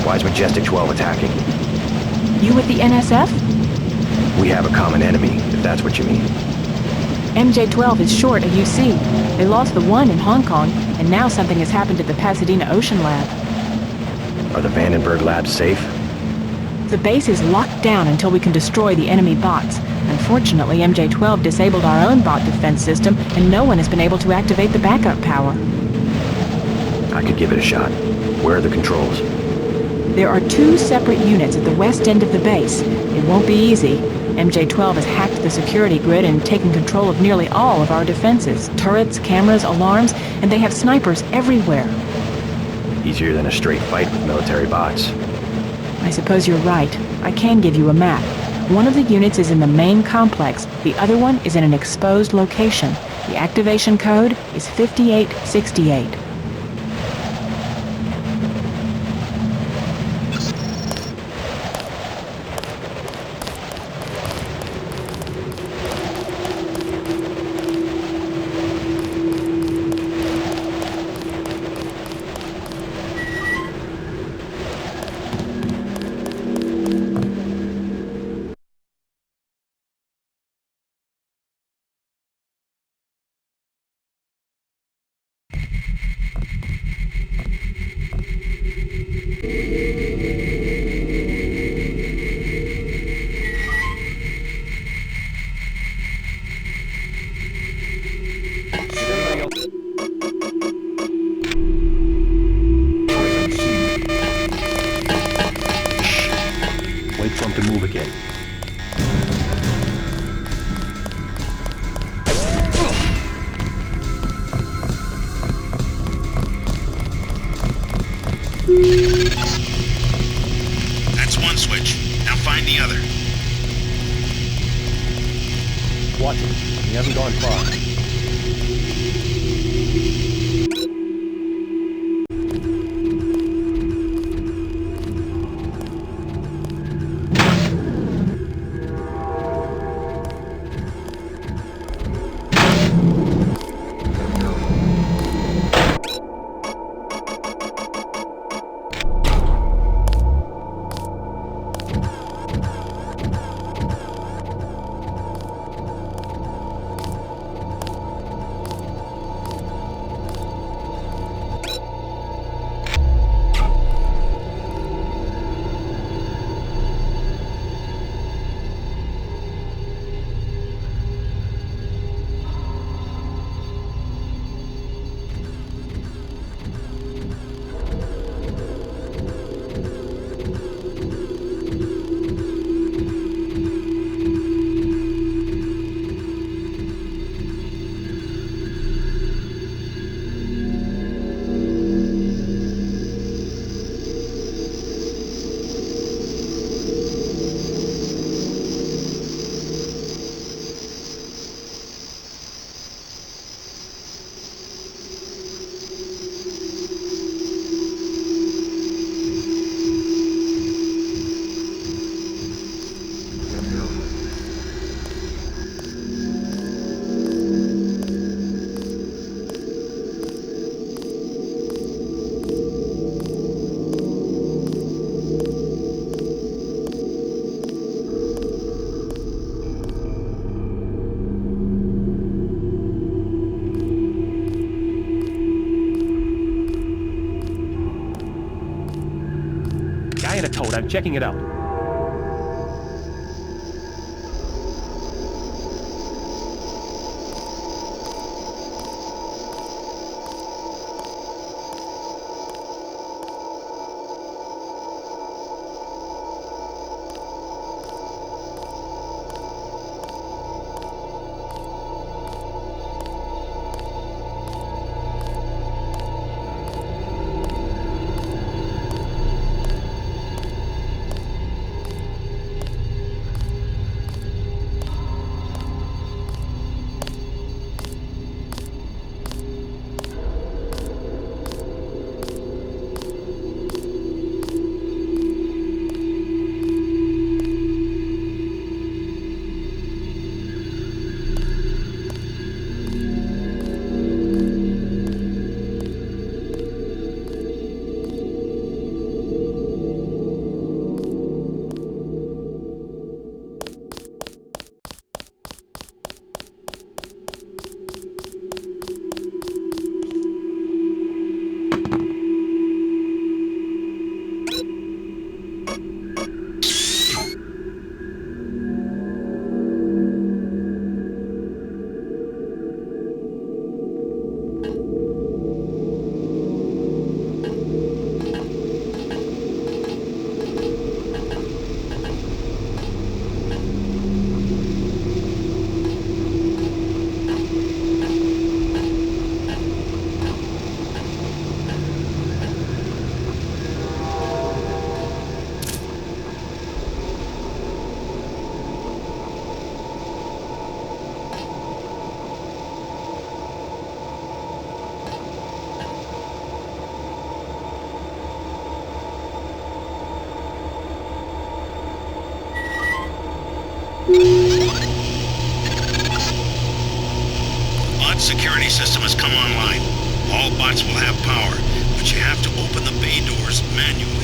Why is Majestic 12 attacking? You with the NSF? We have a common enemy, if that's what you mean. MJ-12 is short a UC. They lost the one in Hong Kong, and now something has happened at the Pasadena Ocean Lab. Are the Vandenberg labs safe? The base is locked down until we can destroy the enemy bots. Unfortunately, MJ-12 disabled our own bot defense system, and no one has been able to activate the backup power. I could give it a shot. Where are the controls? There are 2 separate units at the west end of the base. It won't be easy. MJ-12 has hacked the security grid and taken control of nearly all of our defenses. Turrets, cameras, alarms, and they have snipers everywhere. Easier than a straight fight with military bots. I suppose you're right. I can give you a map. One of the units is in the main complex. The other one is in an exposed location. The activation code is 5868. Wait for him to move again. That's one switch. Now find the other. Watch him. He hasn't gone far. Guy in a toad, I'm checking it out. Bot security system has come online. All bots will have power, but you have to open the bay doors manually.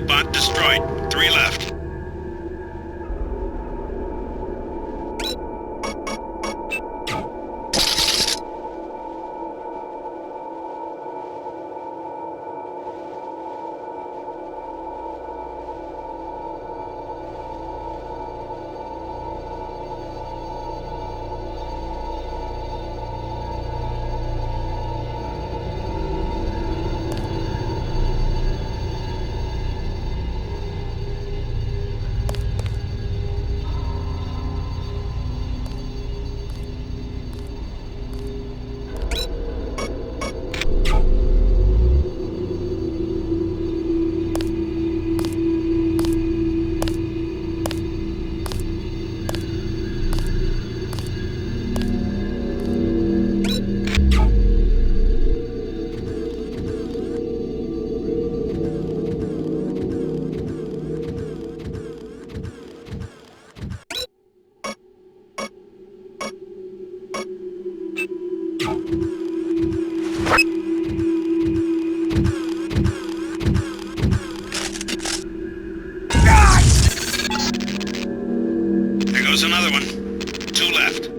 Bot destroyed. 3 left. There's another one. 2 left.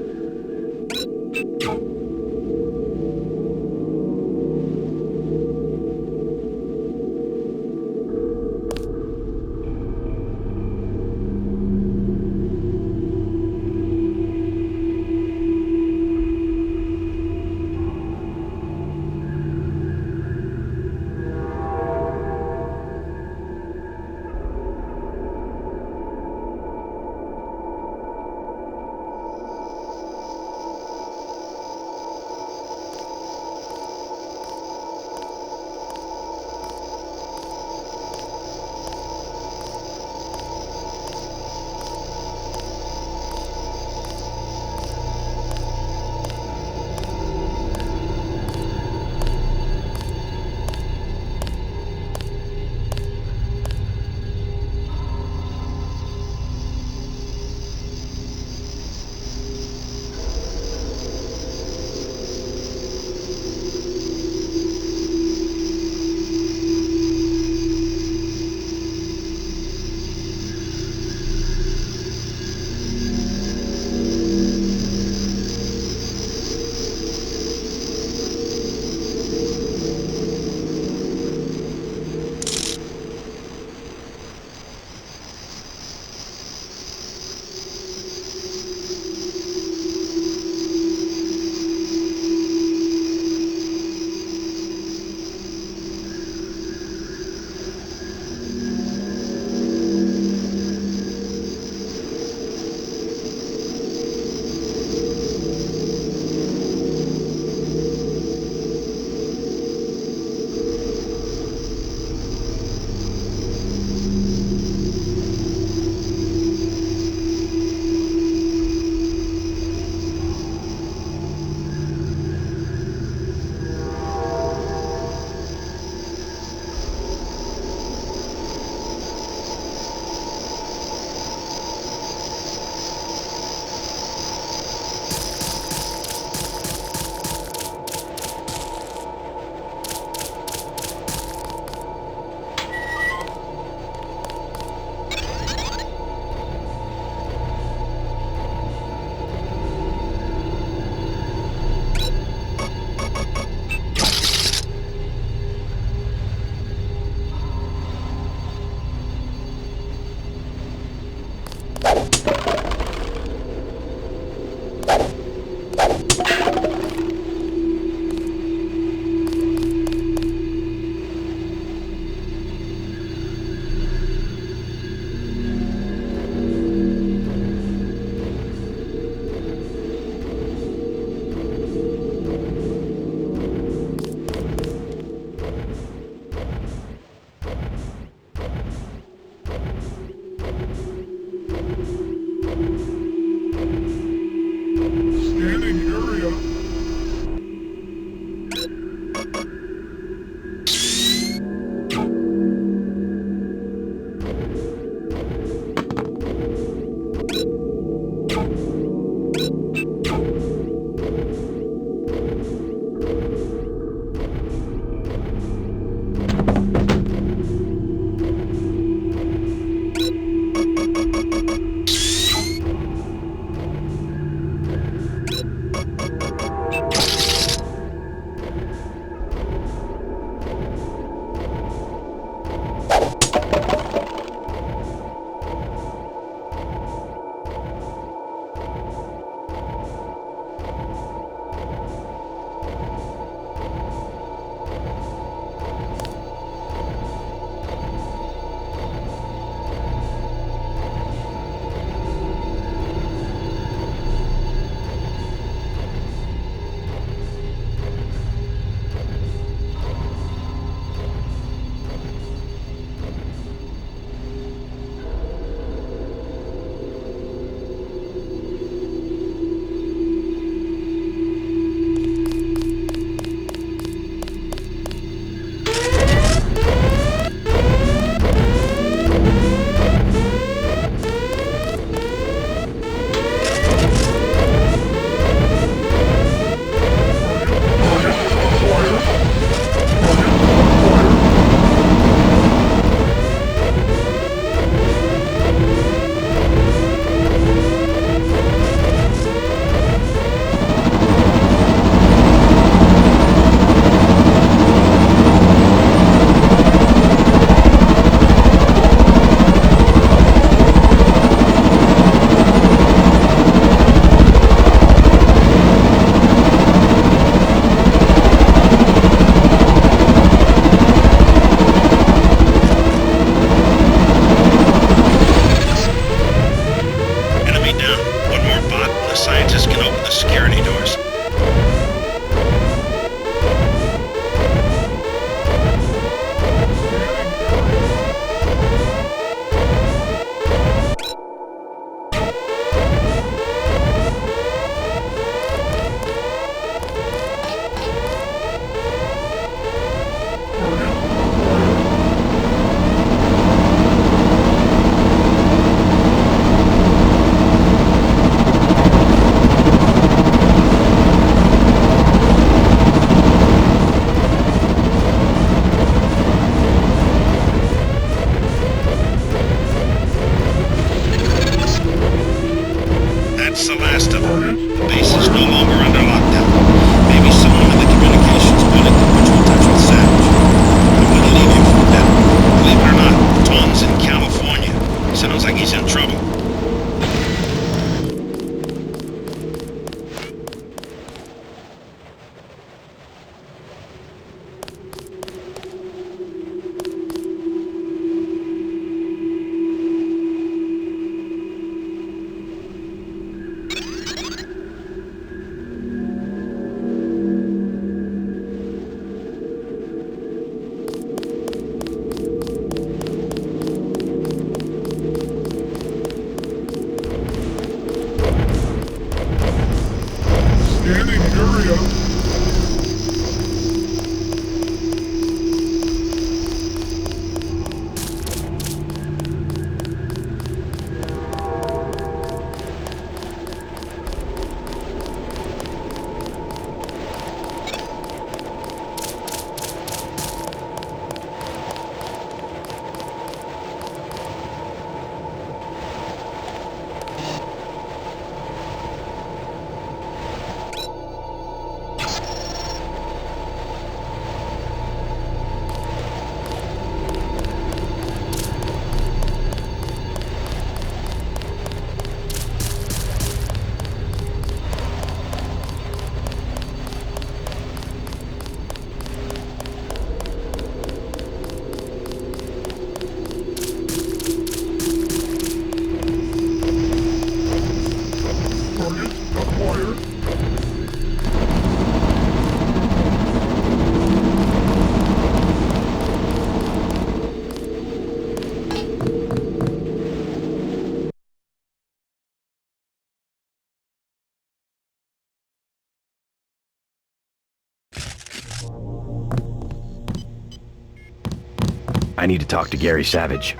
I need to talk to Gary Savage.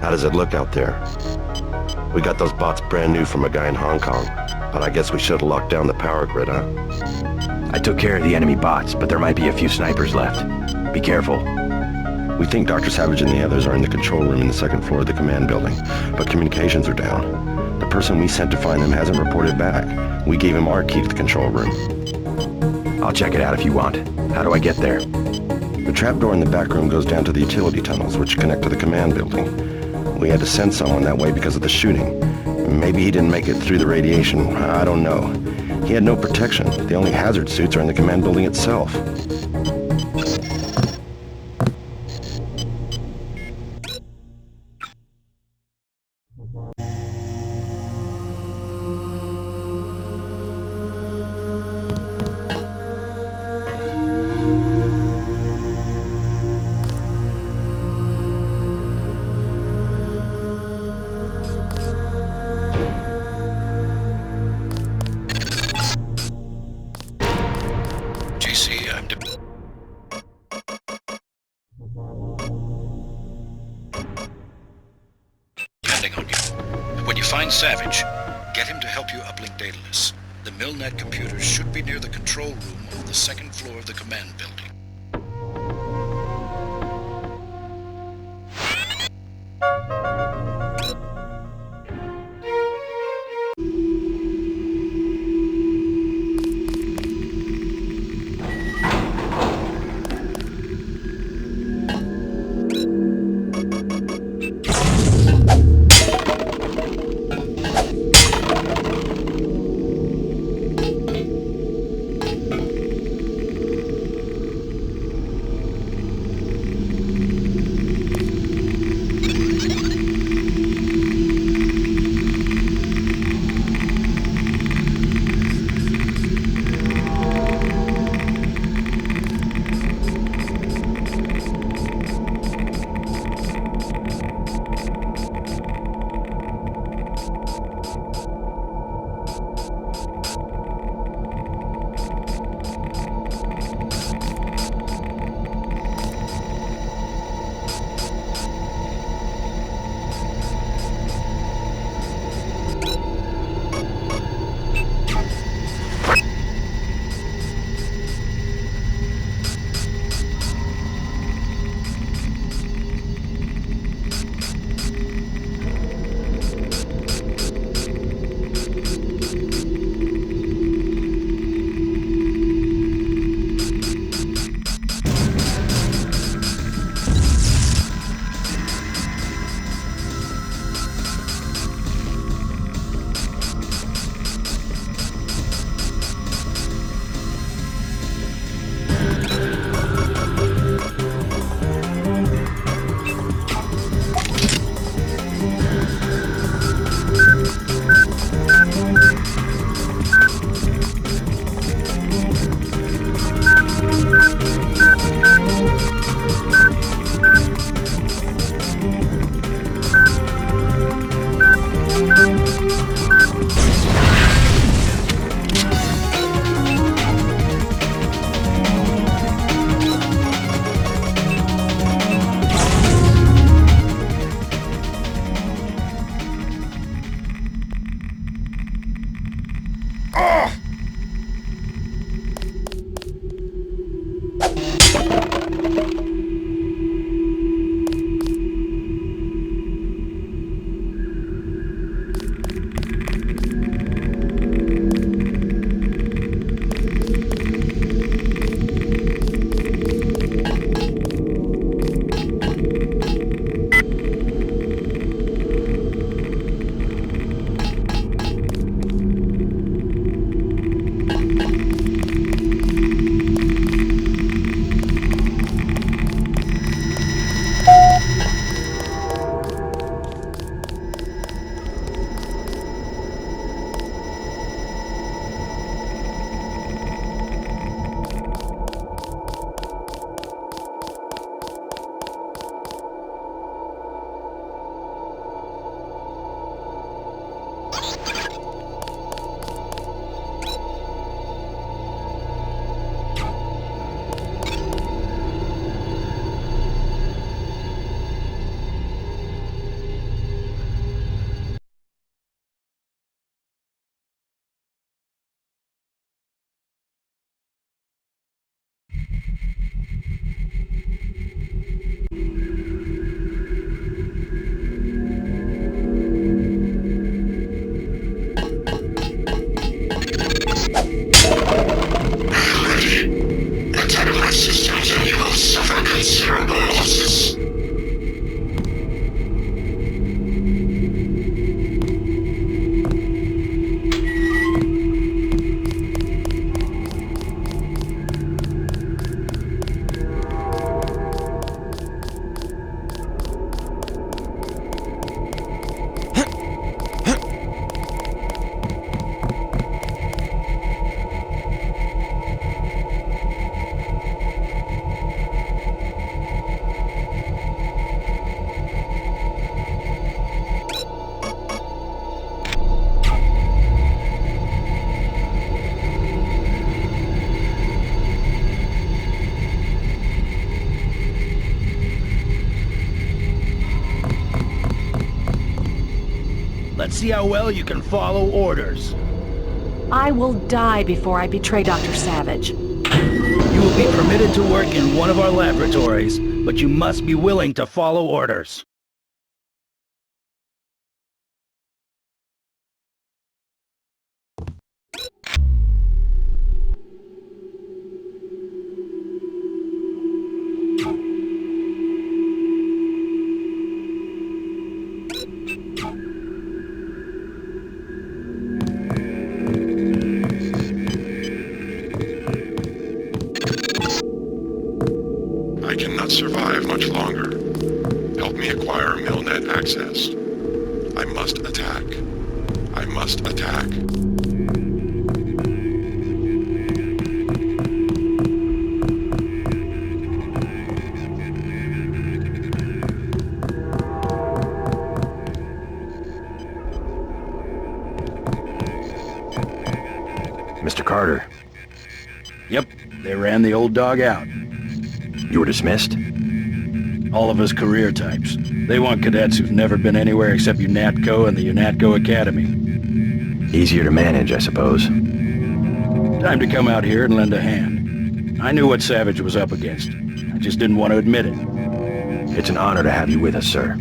How does it look out there? We got those bots brand new from a guy in Hong Kong, but I guess we should have locked down the power grid, huh? I took care of the enemy bots, but there might be a few snipers left. Be careful. We think Dr. Savage and the others are in the control room in the second floor of the command building, but communications are down. The person we sent to find them hasn't reported back. We gave him our key to the control room. I'll check it out if you want. How do I get there? The trapdoor in the back room goes down to the utility tunnels, which connect to the command building. We had to send someone that way because of the shooting. Maybe he didn't make it through the radiation. I don't know. He had no protection. The only hazard suits are in the command building itself. JC, I'm depending on you. When you find Savage, get him to help you uplink data lists. The Milnet computers should be near the control room on the second floor of the command building. Let's see how well you can follow orders. I will die before I betray Dr. Savage. You will be permitted to work in one of our laboratories, but you must be willing to follow orders. I cannot survive much longer. Help me acquire MillNet access. I must attack. I must attack. Mr. Carter, Yep, they ran the old dog out. you were dismissed? All of us career types. They want cadets who've never been anywhere except UNATCO and the UNATCO Academy. Easier to manage, I suppose. Time to come out here and lend a hand. I knew what Savage was up against. I just didn't want to admit it. It's an honor to have you with us, sir.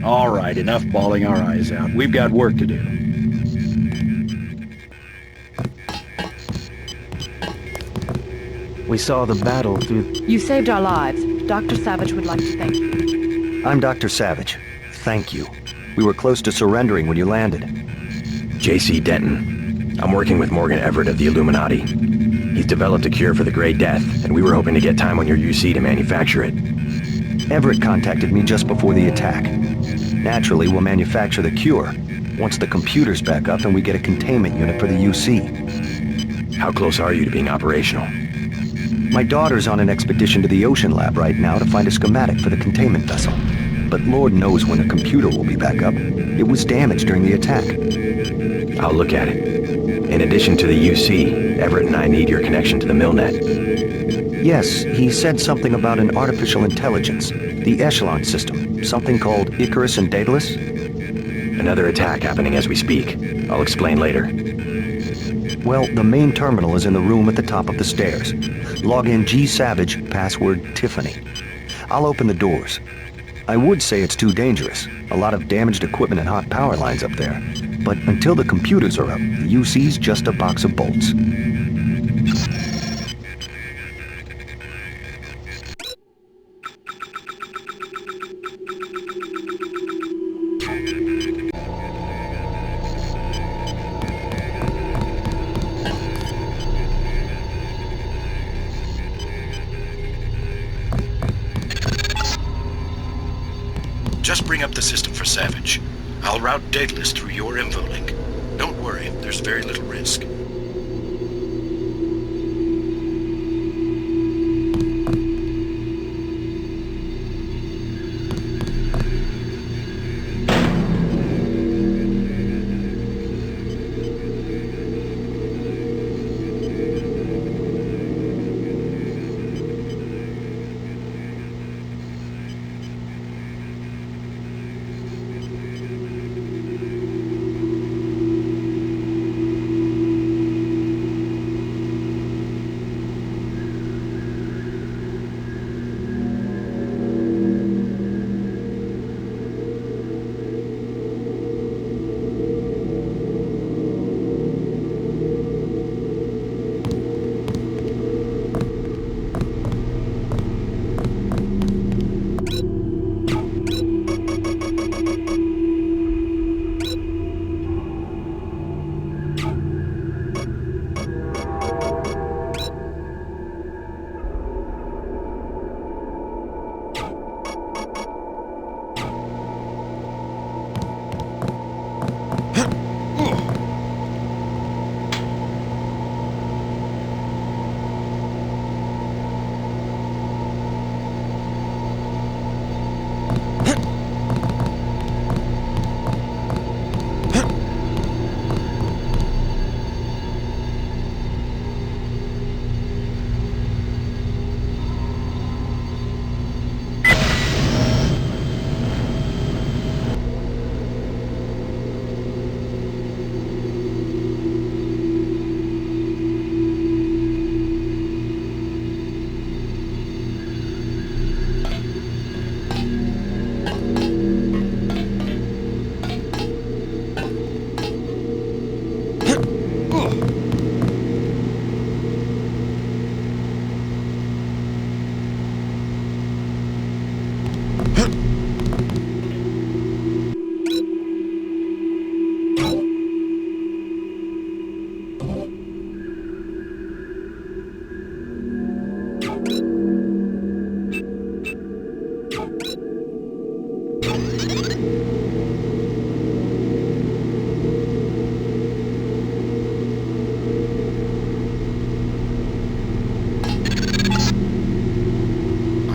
All right, enough bawling our eyes out. We've got work to do. We saw the battle through... You saved our lives. Dr. Savage would like to thank you. I'm Dr. Savage. Thank you. We were close to surrendering when you landed. J.C. Denton. I'm working with Morgan Everett of the Illuminati. He's developed a cure for the Grey Death, and we were hoping to get time on your UC to manufacture it. Everett contacted me just before the attack. Naturally, we'll manufacture the cure once the computer's back up and we get a containment unit for the UC. How close are you to being operational? My daughter's on an expedition to the Ocean Lab right now to find a schematic for the containment vessel. But Lord knows when the computer will be back up. It was damaged during the attack. I'll look at it. In addition to the UC, Everett and I need your connection to the MillNet. Yes, he said something about an artificial intelligence, the Echelon system, something called Icarus and Daedalus. Another attack happening as we speak. I'll explain later. Well, the main terminal is in the room at the top of the stairs. Log in G Savage, password Tiffany. I'll open the doors. I would say it's too dangerous. A lot of damaged equipment and hot power lines up there. But until the computers are up, the UC's just a box of bolts. Just bring up the system for Savage. I'll route Daedalus through your info link. Don't worry, there's very little risk.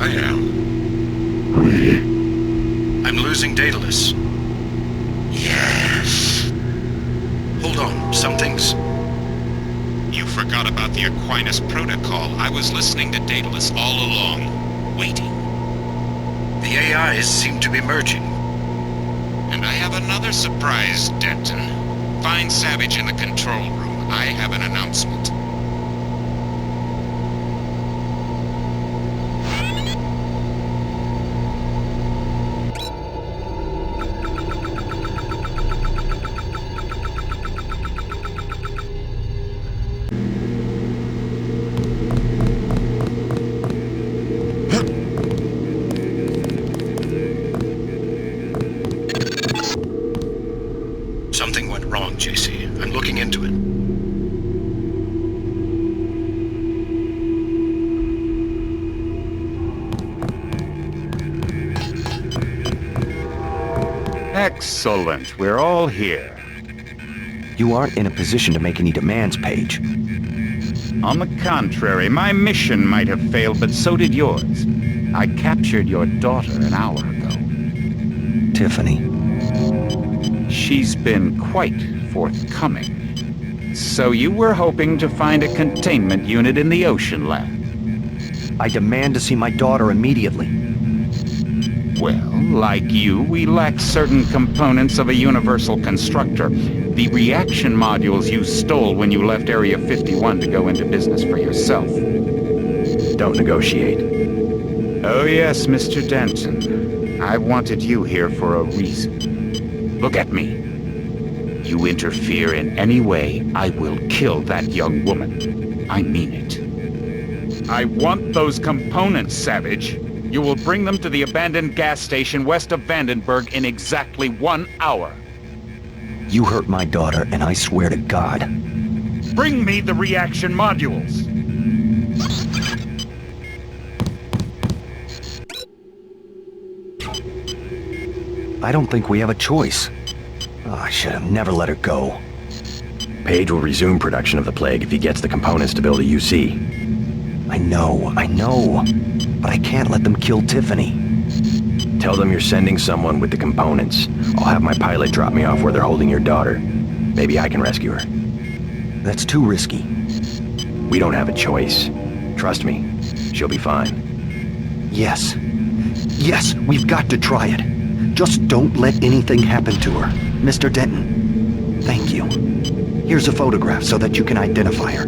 I am. I'm losing Daedalus. Yes. Hold on, something's... You forgot about the Aquinas Protocol. I was listening to Daedalus all along, waiting. The AIs seem to be merging. And I have another surprise, Denton. Find Savage in the control room. I have an announcement. Something went wrong, JC. I'm looking into it. Excellent. We're all here. You aren't in a position to make any demands, Paige. On the contrary, my mission might have failed, but so did yours. I captured your daughter an hour ago. Tiffany. She's been quite forthcoming. So you were hoping to find a containment unit in the Ocean Lab? I demand to see my daughter immediately. Well, like you, we lack certain components of a universal constructor. The reaction modules you stole when you left Area 51 to go into business for yourself. Don't negotiate. Oh yes, Mr. Denton. I wanted you here for a reason. Look at me. You interfere in any way, I will kill that young woman. I mean it. I want those components, Savage. You will bring them to the abandoned gas station west of Vandenberg in exactly 1 hour. You hurt my daughter, and I swear to God. Bring me the reaction modules! I don't think we have a choice. Oh, I should have never let her go. Paige will resume production of the Plague if he gets the components to build a UC. I know. But I can't let them kill Tiffany. Tell them you're sending someone with the components. I'll have my pilot drop me off where they're holding your daughter. Maybe I can rescue her. That's too risky. We don't have a choice. Trust me, she'll be fine. Yes, we've got to try it. Just don't let anything happen to her. Mr. Denton, thank you. Here's a photograph so that you can identify her.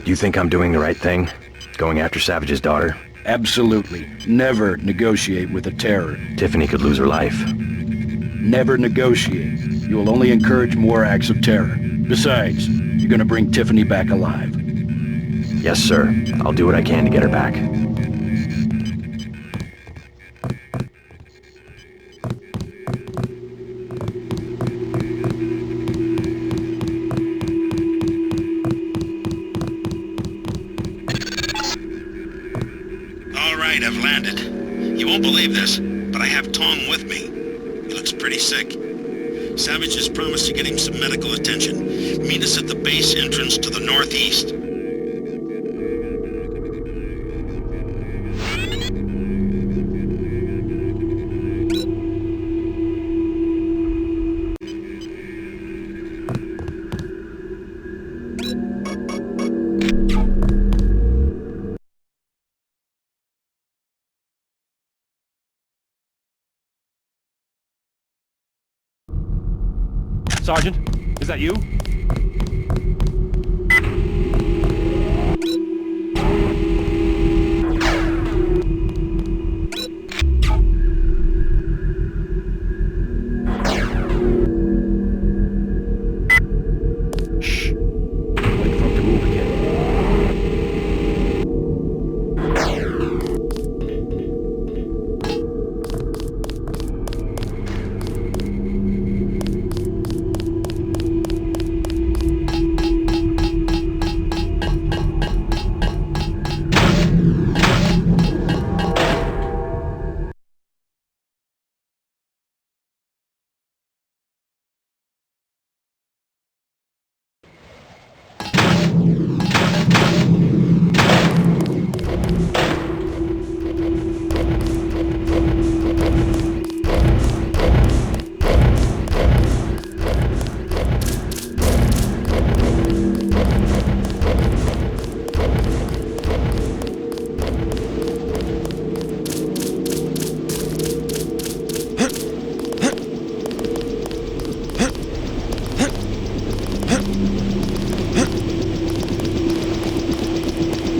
Do you think I'm doing the right thing? Going after Savage's daughter? Absolutely. Never negotiate with a terror. Tiffany could lose her life. Never negotiate. You will only encourage more acts of terror. Besides, you're gonna bring Tiffany back alive. Yes, sir. I'll do what I can to get her back. I've landed. You won't believe this, but I have Tom with me. He looks pretty sick. Savage has promised to get him some medical attention. Meet us at the base entrance to the northeast. Sergeant, is that you? Shh. Wait for him to move again.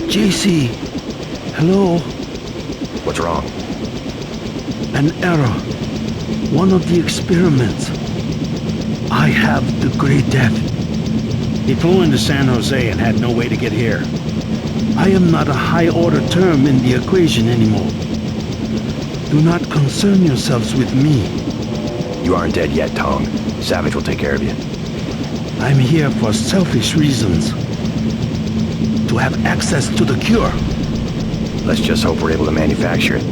JC. Hello? What's wrong? An error. One of the experiments. I have the Great Death. He flew into San Jose and had no way to get here. I am not a high-order term in the equation anymore. Do not concern yourselves with me. You aren't dead yet, Tong. Savage will take care of you. I'm here for selfish reasons. To have access to the cure. Let's just hope we're able to manufacture it.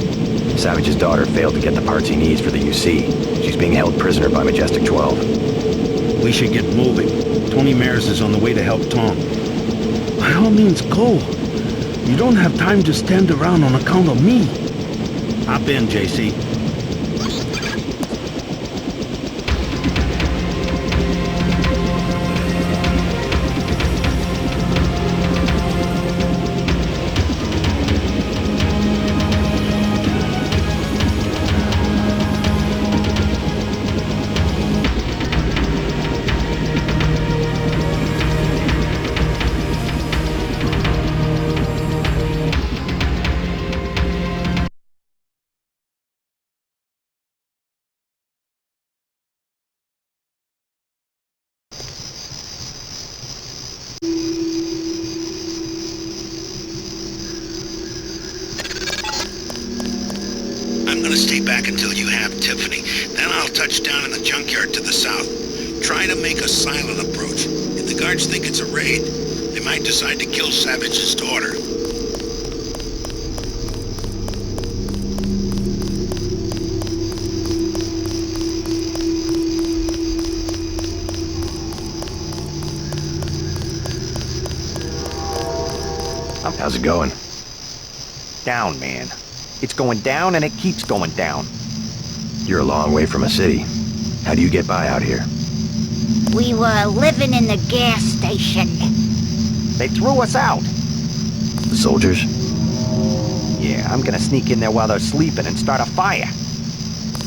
Savage's daughter failed to get the parts he needs for the UC. She's being held prisoner by Majestic 12. We should get moving. Tony Mares is on the way to help Tom. By all means, go. You don't have time to stand around on account of me. Hop in, JC. I'm gonna stay back until you have Tiffany. Then I'll touch down in the junkyard to the south. Try to make a silent approach. If the guards think it's a raid, they might decide to kill Savage's daughter. How's it going? Down, man. It's going down and it keeps going down. You're a long way from a city. How do you get by out here? We were living in the gas station. They threw us out. The soldiers? Yeah, I'm gonna sneak in there while they're sleeping and start a fire.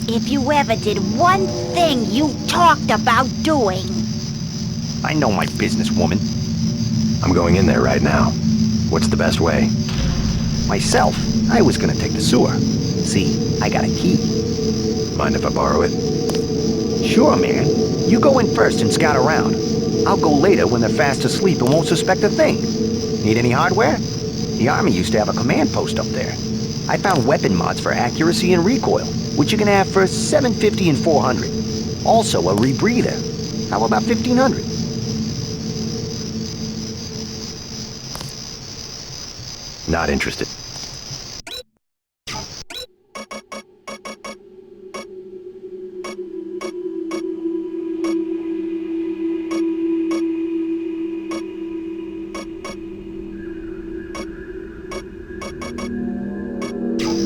If you ever did one thing you talked about doing. I know my business, woman. I'm going in there right now. What's the best way? Myself, I was gonna take the sewer. See, I got a key. Mind if I borrow it? Sure, man. You go in first and scout around. I'll go later when they're fast asleep and won't suspect a thing. Need any hardware? The Army used to have a command post up there. I found weapon mods for accuracy and recoil, which you can have for $750 and $400. Also a rebreather. How about $1,500? Not interested.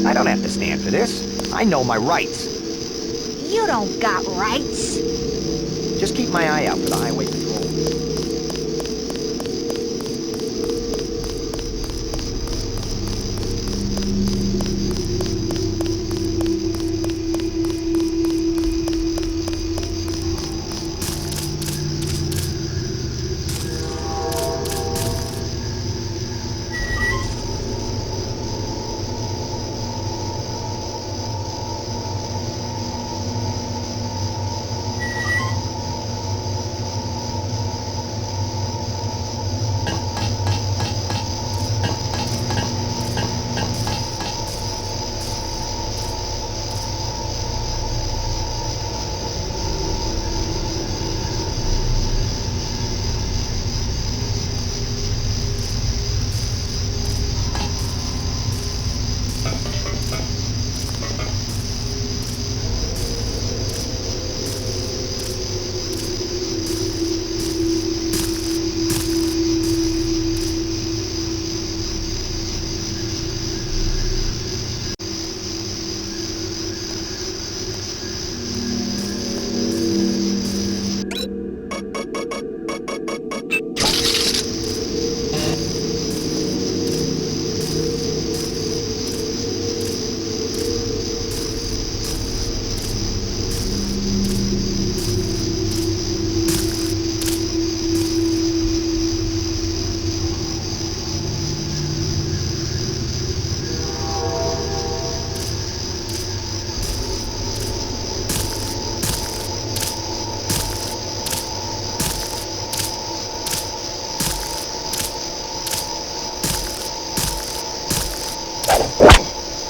I don't have to stand for this. I know my rights. You don't got rights. Just keep my eye out for the highway patrol.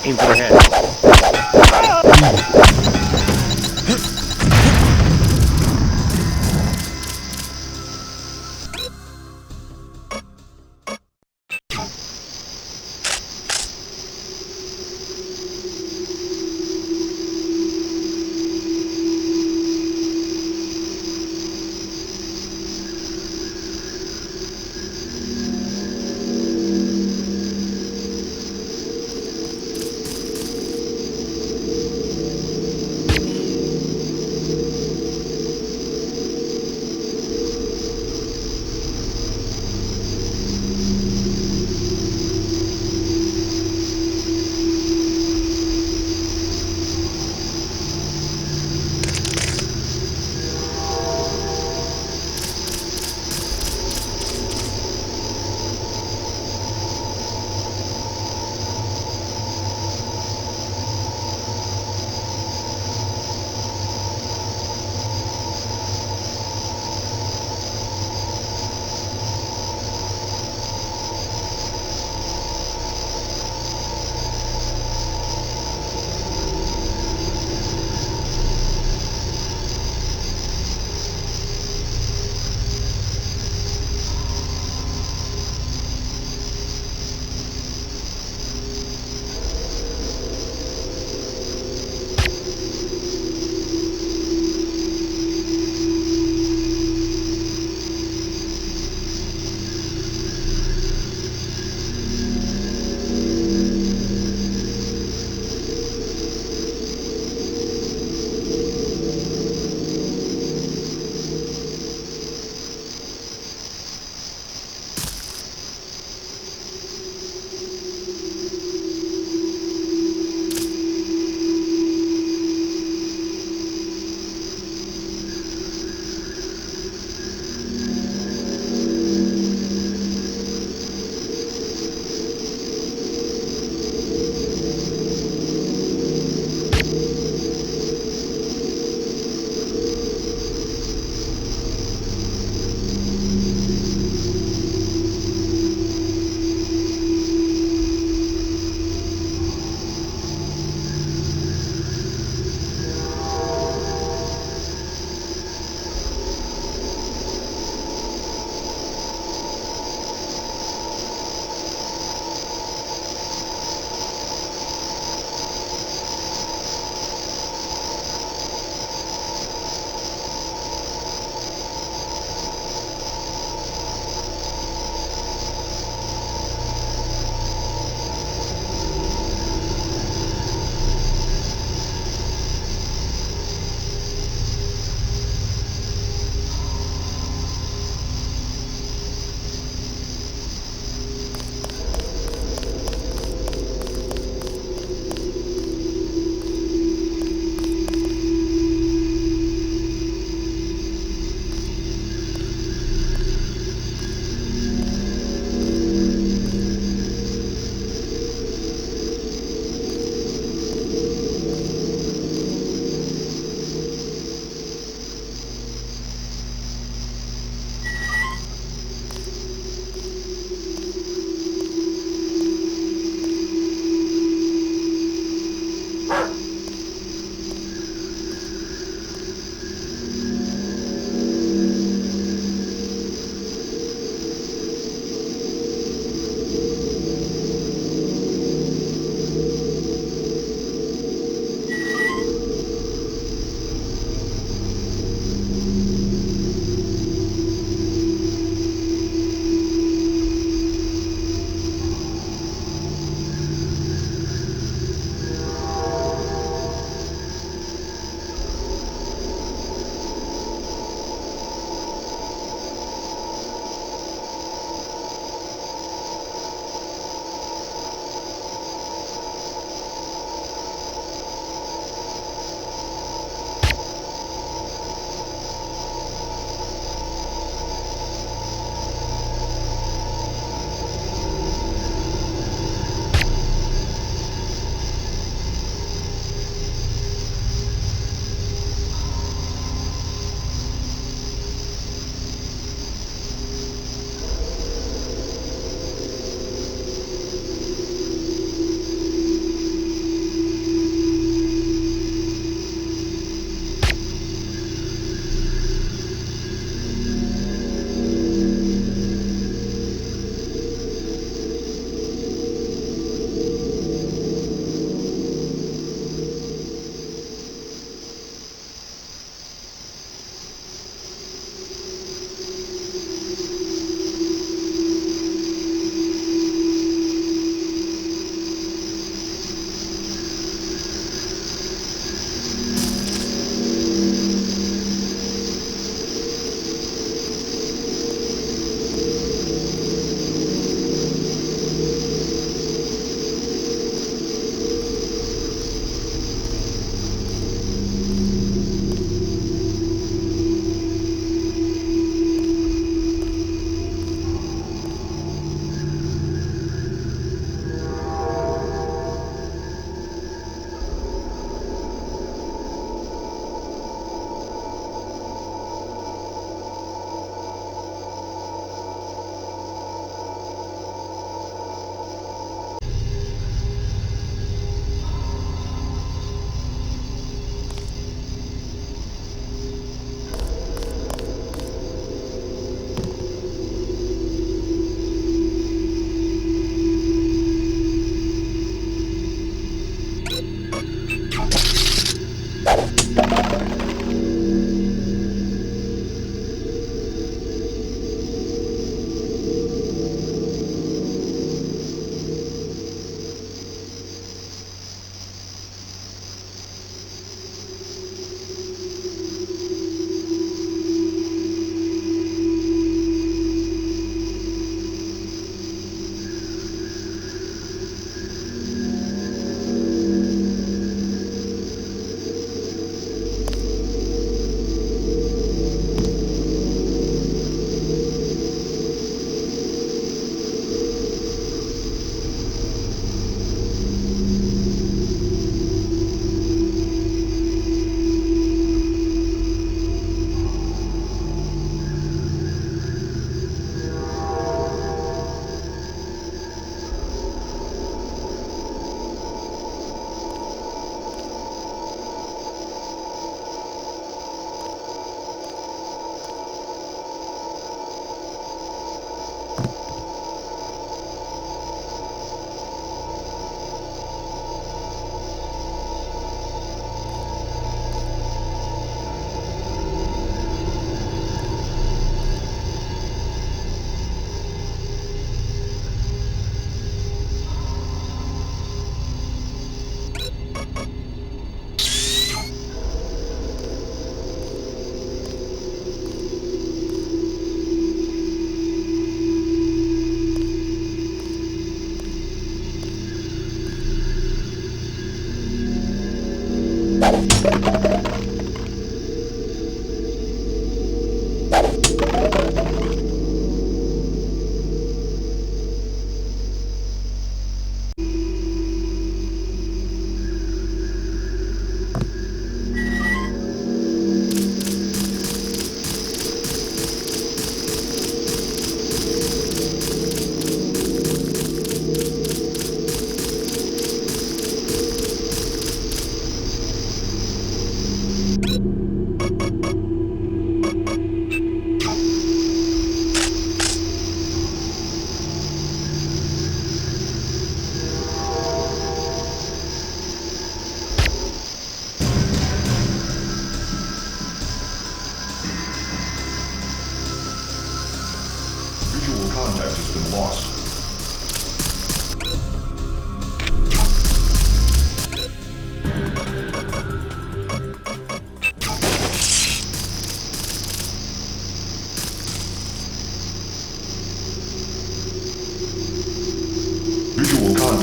Aim for the head.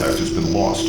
contact has been lost.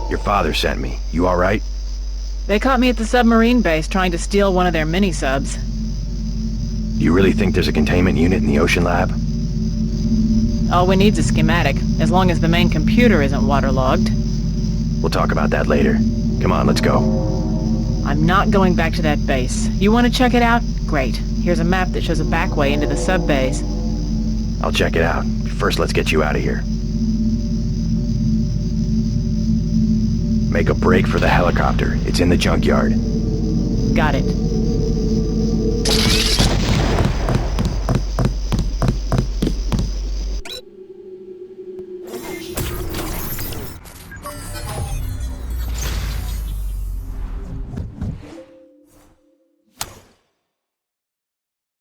Your father sent me. You all right? They caught me at the submarine base trying to steal one of their mini-subs. Do you really think there's a containment unit in the ocean lab? All we need's a schematic, as long as the main computer isn't waterlogged. We'll talk about that later. Come on, let's go. I'm not going back to that base. You want to check it out? Great. Here's a map that shows a back way into the sub-base. I'll check it out. First, let's get you out of here. Make a break for the helicopter. It's in the junkyard. Got it.